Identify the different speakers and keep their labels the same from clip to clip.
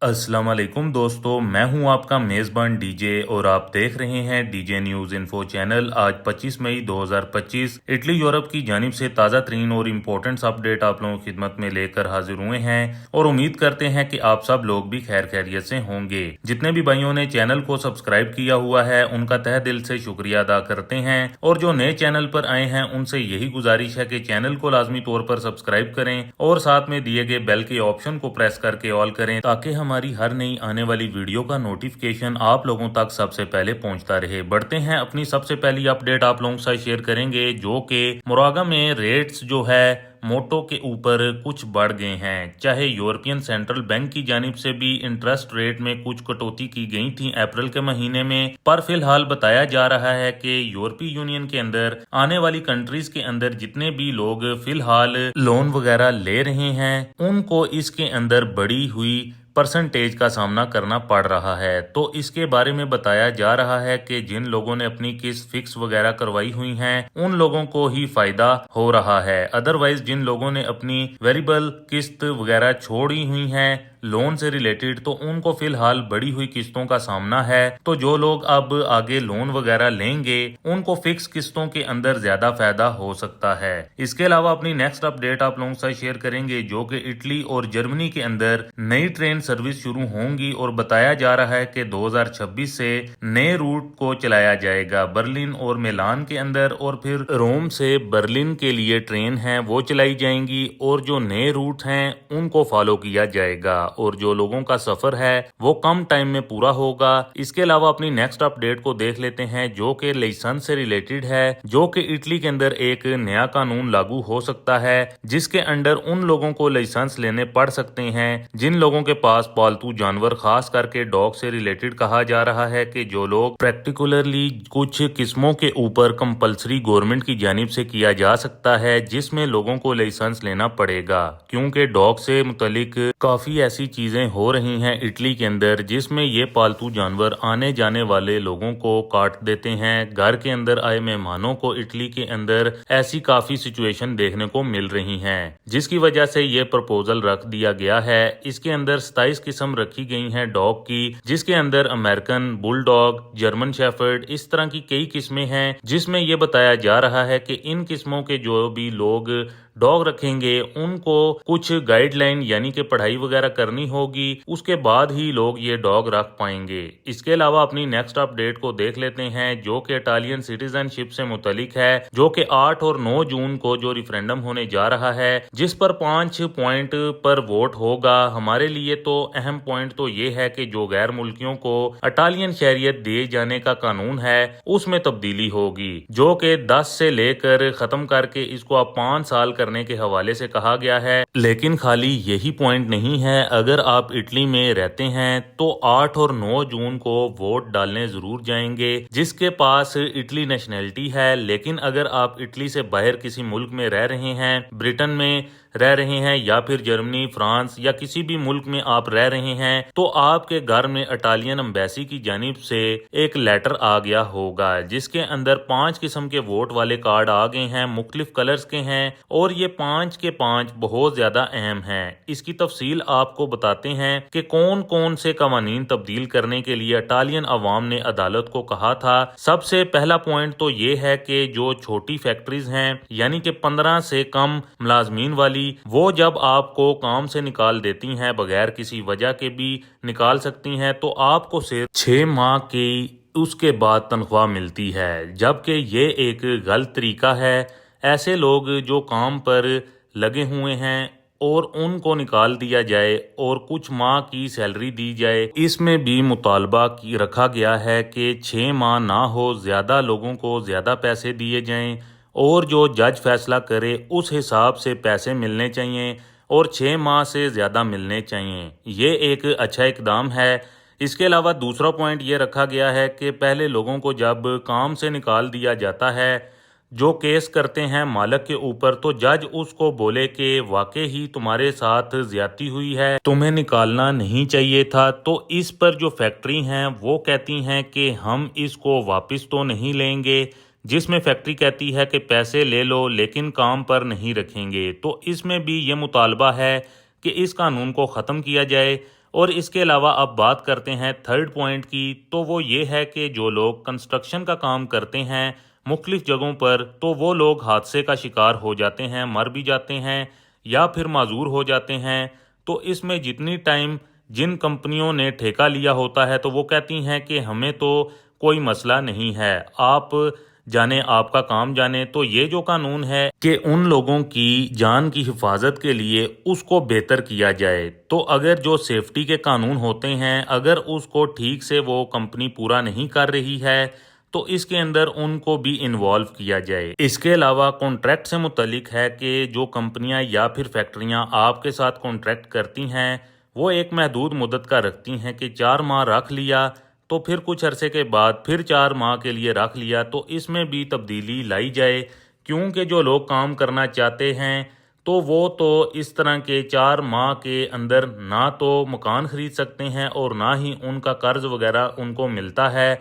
Speaker 1: अस्सलाम वालेकुम दोस्तों, मैं हूं आपका मेज़बान डीजे और आप देख रहे हैं डीजे न्यूज़ इन्फो चैनल। आज 25 मई 2025 इटली यूरोप की जानिब से ताज़ा तरीन और इम्पोर्टेंट्स अपडेट आप लोगों की खिदमत में लेकर हाजिर हुए हैं और उम्मीद करते हैं कि आप सब लोग भी खैर खैरियत से होंगे। जितने भी भाइयों ने चैनल को सब्सक्राइब किया हुआ है उनका तहे दिल से शुक्रिया अदा करते हैं और जो नए चैनल पर आए हैं उनसे यही गुजारिश है कि चैनल को लाजमी तौर पर सब्सक्राइब करें और साथ में दिए गए बेल के ऑप्शन को प्रेस करके ऑल करें ताकि हमारी हर नई आने वाली वीडियो का नोटिफिकेशन आप लोगों तक सबसे पहले पहुंचता रहे। बढ़ते हैं अपनी सबसे पहली अपडेट आप लोगों के साथ शेयर करेंगे जो कि मोरागा में रेट्स जो है मोटो के ऊपर कुछ बढ़ गए हैं। चाहे यूरोपियन सेंट्रल बैंक की जानिब से भी इंटरेस्ट रेट में कुछ कटौती की गई थी अप्रैल के महीने में, पर फिलहाल बताया जा रहा है कि यूरोपीय यूनियन के अंदर आने वाली कंट्रीज के अंदर जितने भी लोग फिलहाल लोन वगैरह ले रहे हैं उनको इसके अंदर बढ़ी हुई परसेंटेज का सामना करना पड़ रहा है। तो इसके बारे में बताया जा रहा है कि जिन लोगों ने अपनी किस्त फिक्स वगैरह करवाई हुई हैं उन लोगों को ही फायदा हो रहा है। अदरवाइज जिन लोगों ने अपनी वेरिएबल किस्त वगैरह छोड़ी हुई हैं लोन से रिलेटेड तो उनको फिलहाल बढ़ी हुई किस्तों का सामना है। तो जो लोग अब आगे लोन वगैरह लेंगे उनको फिक्स किस्तों के अंदर ज्यादा फायदा हो सकता है। इसके अलावा अपनी नेक्स्ट अपडेट आप लोगों के साथ शेयर करेंगे जो कि इटली और जर्मनी के अंदर नई ट्रेन सर्विस शुरू होंगी और बताया जा रहा है कि 2026 से नए रूट को चलाया जाएगा। बर्लिन और मिलान के अंदर और फिर रोम से बर्लिन के लिए ट्रेन है वो चलाई जाएंगी और जो नए रूट हैं उनको फॉलो किया जाएगा और जो लोगों का सफर है वो कम टाइम में पूरा होगा। इसके अलावा अपनी नेक्स्ट अपडेट को देख लेते हैं जो कि लाइसेंस से रिलेटेड है, जो कि इटली के अंदर एक नया कानून लागू हो सकता है जिसके अंडर उन लोगों को लाइसेंस लेने पड़ सकते हैं जिन लोगों के पास पालतू जानवर, खास करके डॉग से रिलेटेड कहा जा रहा है कि जो लोग प्रैक्टिकुलरली कुछ किस्मों के ऊपर कंपलसरी गवर्नमेंट की जानिब से किया जा सकता है जिसमें लोगों को लाइसेंस लेना पड़ेगा, क्योंकि डॉग से मुतलिक काफी ऐसी चीजें हो रही हैं इटली के अंदर जिसमें ये पालतू जानवर आने जाने वाले लोगों को काट देते हैं। घर के अंदर आए मेहमानों को इटली के अंदर ऐसी काफी सिचुएशन देखने को मिल रही हैं जिसकी वजह से ये प्रपोजल रख दिया गया है। इसके अंदर 27 किस्म रखी गई हैं डॉग की, जिसके अंदर अमेरिकन बुलडॉग, जर्मन शेफर्ड, इस तरह की कई किस्में हैं जिसमें यह बताया जा रहा है कि इन किस्मों के जो भी लोग डॉग रखेंगे उनको कुछ गाइडलाइन यानी कि पढ़ाई वगैरह करनी होगी, उसके बाद ही लोग ये डॉग रख पाएंगे। इसके अलावा अपनी नेक्स्ट अपडेट को देख लेते हैं जो कि इटालियन सिटीजनशिप से मुतलिक है, जो कि 8 और 9 जून को जो रिफरेंडम होने जा रहा है जिस पर 5 पॉइंट पर वोट होगा। हमारे लिए तो अहम पॉइंट तो ये है कि जो गैर मुल्कियों को इटालियन शहरियत दिए जाने का कानून है उसमें तब्दीली होगी, जो कि 10 से लेकर खत्म करके इसको अब 5 साल करने के हवाले से कहा गया है। लेकिन खाली यही पॉइंट नहीं है, अगर आप इटली में रहते हैं तो 8 और 9 जून को वोट डालने जरूर जाएंगे जिसके पास इटली नेशनैलिटी है। लेकिन अगर आप इटली से बाहर किसी मुल्क में रह रहे हैं, ब्रिटेन में रह रहे हैं या फिर जर्मनी, फ्रांस या किसी भी मुल्क में आप रह रहे हैं तो आपके घर में इटालियन एम्बेसी की जानिब से एक लेटर आ गया होगा जिसके अंदर 5 किस्म के वोट वाले कार्ड आ गए हैं, मुख्तलिफ कलर्स के हैं और ये 5 के 5 बहुत ज्यादा अहम हैं। इसकी तफसील आपको बताते हैं कि कौन कौन से कवानीन तब्दील करने के लिए इटालियन अवाम ने अदालत को कहा था। सबसे पहला पॉइंट तो ये है कि जो छोटी फैक्ट्रीज हैं यानी कि 15 से कम मुलाजमीन वाली, वो जब आपको काम से निकाल देती हैं बगैर किसी वजह के भी निकाल सकती हैं तो आपको सिर्फ 6 माह की उसके बाद तनख्वाह मिलती है, जबकि ये एक गलत तरीका है। ऐसे लोग जो काम पर लगे हुए हैं और उनको निकाल दिया जाए और कुछ माह की सैलरी दी जाए, इसमें भी मुतालबा की रखा गया है कि 6 माह ना हो, ज्यादा लोगों को ज्यादा पैसे दिए जाएं और जो जज फैसला करे उस हिसाब से पैसे मिलने चाहिए और 6 माह से ज्यादा मिलने चाहिए। ये एक अच्छा इकदाम है। इसके अलावा दूसरा पॉइंट ये रखा गया है कि पहले लोगों को जब काम से निकाल दिया जाता है, जो केस करते हैं मालिक के ऊपर, तो जज उसको बोले कि वाकई ही तुम्हारे साथ ज्यादती हुई है, तुम्हें निकालना नहीं चाहिए था, तो इस पर जो फैक्ट्री हैं वो कहती हैं कि हम इसको वापस तो नहीं लेंगे, जिसमें फैक्ट्री कहती है कि पैसे ले लो लेकिन काम पर नहीं रखेंगे। तो इसमें भी ये मुतालबा है कि इस कानून को ख़त्म किया जाए اور اس کے علاوہ اب بات کرتے ہیں تھرڈ پوائنٹ کی، تو وہ یہ ہے کہ جو لوگ کنسٹرکشن کا کام کرتے ہیں مختلف جگہوں پر، تو وہ لوگ حادثے کا شکار ہو جاتے ہیں، مر بھی جاتے ہیں یا پھر معذور ہو جاتے ہیں۔ تو اس میں جتنی ٹائم جن کمپنیوں نے ٹھیکہ لیا ہوتا ہے تو وہ کہتی ہیں کہ ہمیں تو کوئی مسئلہ نہیں ہے، آپ جانے، آپ کا کام جانے۔ تو یہ جو قانون ہے کہ ان لوگوں کی جان کی حفاظت کے لیے اس کو بہتر کیا جائے، تو اگر جو سیفٹی کے قانون ہوتے ہیں اگر اس کو ٹھیک سے وہ کمپنی پورا نہیں کر رہی ہے تو اس کے اندر ان کو بھی انوالو کیا جائے۔ اس کے علاوہ کانٹریکٹ سے متعلق ہے کہ جو کمپنیاں یا پھر فیکٹریاں آپ کے ساتھ کانٹریکٹ کرتی ہیں وہ ایک محدود مدت کا رکھتی ہیں کہ 4 ماہ رکھ لیا تو پھر کچھ عرصے کے بعد پھر 4 ماہ کے لیے رکھ لیا، تو اس میں بھی تبدیلی لائی جائے، کیونکہ جو لوگ کام کرنا چاہتے ہیں تو وہ تو اس طرح کے 4 ماہ کے اندر نہ تو مکان خرید سکتے ہیں اور نہ ہی ان کا قرض وغیرہ ان کو ملتا ہے،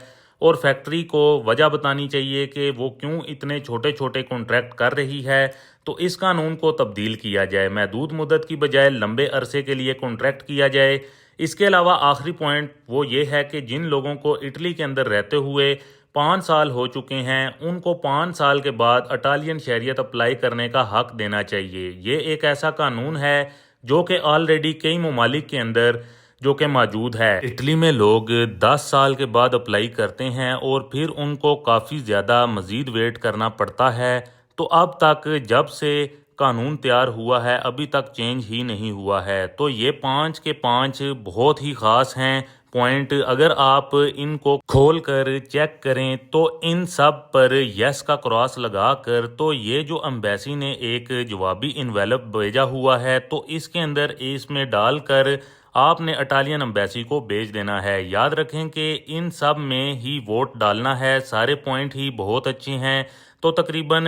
Speaker 1: اور فیکٹری کو وجہ بتانی چاہیے کہ وہ کیوں اتنے چھوٹے چھوٹے کانٹریکٹ کر رہی ہے، تو اس قانون کو تبدیل کیا جائے، محدود مدت کی بجائے لمبے عرصے کے لیے کانٹریکٹ کیا جائے۔ اس کے علاوہ آخری پوائنٹ وہ یہ ہے کہ جن لوگوں کو اٹلی کے اندر رہتے ہوئے 5 سال ہو چکے ہیں ان کو 5 سال کے بعد اٹالین شہریت اپلائی کرنے کا حق دینا چاہیے۔ یہ ایک ایسا قانون ہے جو کہ آلریڈی کئی ممالک کے اندر جو کہ موجود ہے۔ اٹلی میں لوگ 10 سال کے بعد اپلائی کرتے ہیں اور پھر ان کو کافی زیادہ مزید ویٹ کرنا پڑتا ہے، تو اب تک جب سے قانون تیار ہوا ہے ابھی تک چینج ہی نہیں ہوا ہے۔ تو یہ 5 کے 5 بہت ہی خاص ہیں پوائنٹ، اگر آپ ان کو کھول کر چیک کریں تو ان سب پر یس کا کراس لگا کر، تو یہ جو ایمبیسی نے ایک جوابی انویلپ بھیجا ہوا ہے تو اس کے اندر اس میں ڈال کر آپ نے اٹالین ایمبیسی کو بھیج دینا ہے۔ یاد رکھیں کہ ان سب میں ہی ووٹ ڈالنا ہے، سارے پوائنٹ ہی بہت اچھے ہیں۔ تو تقریباً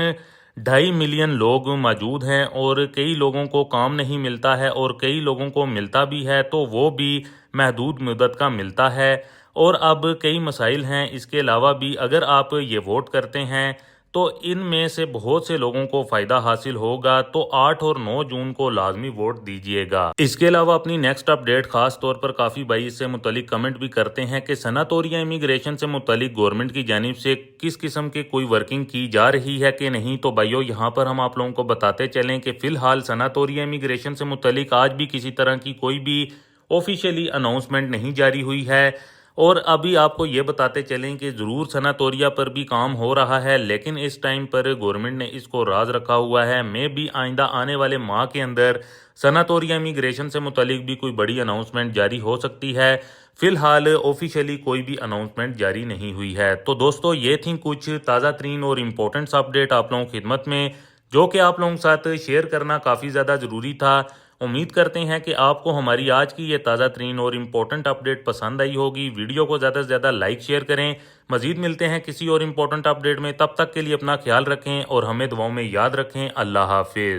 Speaker 1: 2.5 ملین لوگ موجود ہیں اور کئی لوگوں کو کام نہیں ملتا ہے اور کئی لوگوں کو ملتا بھی ہے تو وہ بھی محدود مدت کا ملتا ہے، اور اب کئی مسائل ہیں اس کے علاوہ بھی۔ اگر آپ یہ ووٹ کرتے ہیں تو ان میں سے بہت سے لوگوں کو فائدہ حاصل ہوگا، تو 8 اور 9 جون کو لازمی ووٹ دیجیے گا۔ اس کے علاوہ اپنی نیکسٹ اپڈیٹ خاص طور پر کافی بھائی اس سے متعلق کمنٹ بھی کرتے ہیں کہ سناتوریا امیگریشن سے متعلق گورنمنٹ کی جانب سے کس قسم کی کوئی ورکنگ کی جا رہی ہے کہ نہیں۔ تو بھائیو یہاں پر ہم آپ لوگوں کو بتاتے چلیں کہ فی الحال سناتوریا امیگریشن سے متعلق آج بھی کسی طرح کی کوئی بھی آفیشیلی اناؤنسمنٹ نہیں جاری ہوئی ہے، اور ابھی آپ کو یہ بتاتے چلیں کہ ضرور سناتوریا پر بھی کام ہو رہا ہے، لیکن اس ٹائم پر گورنمنٹ نے اس کو راز رکھا ہوا ہے۔ میں بھی آئندہ آنے والے ماہ کے اندر سناتوریا امیگریشن سے متعلق بھی کوئی بڑی اناؤنسمنٹ جاری ہو سکتی ہے، فی الحال آفیشیلی کوئی بھی اناؤنسمنٹ جاری نہیں ہوئی ہے۔ تو دوستو یہ تھیں کچھ تازہ ترین اور امپورٹنٹ اپڈیٹ آپ لوگوں کی خدمت میں، جو کہ آپ لوگوں کے ساتھ شیئر کرنا کافی زیادہ ضروری تھا۔ امید کرتے ہیں کہ آپ کو ہماری آج کی یہ تازہ ترین اور امپورٹنٹ اپڈیٹ پسند آئی ہوگی۔ ویڈیو کو زیادہ سے زیادہ لائک شیئر کریں۔ مزید ملتے ہیں کسی اور امپورٹنٹ اپڈیٹ میں، تب تک کے لیے اپنا خیال رکھیں اور ہمیں دعاؤں میں یاد رکھیں۔ اللہ حافظ۔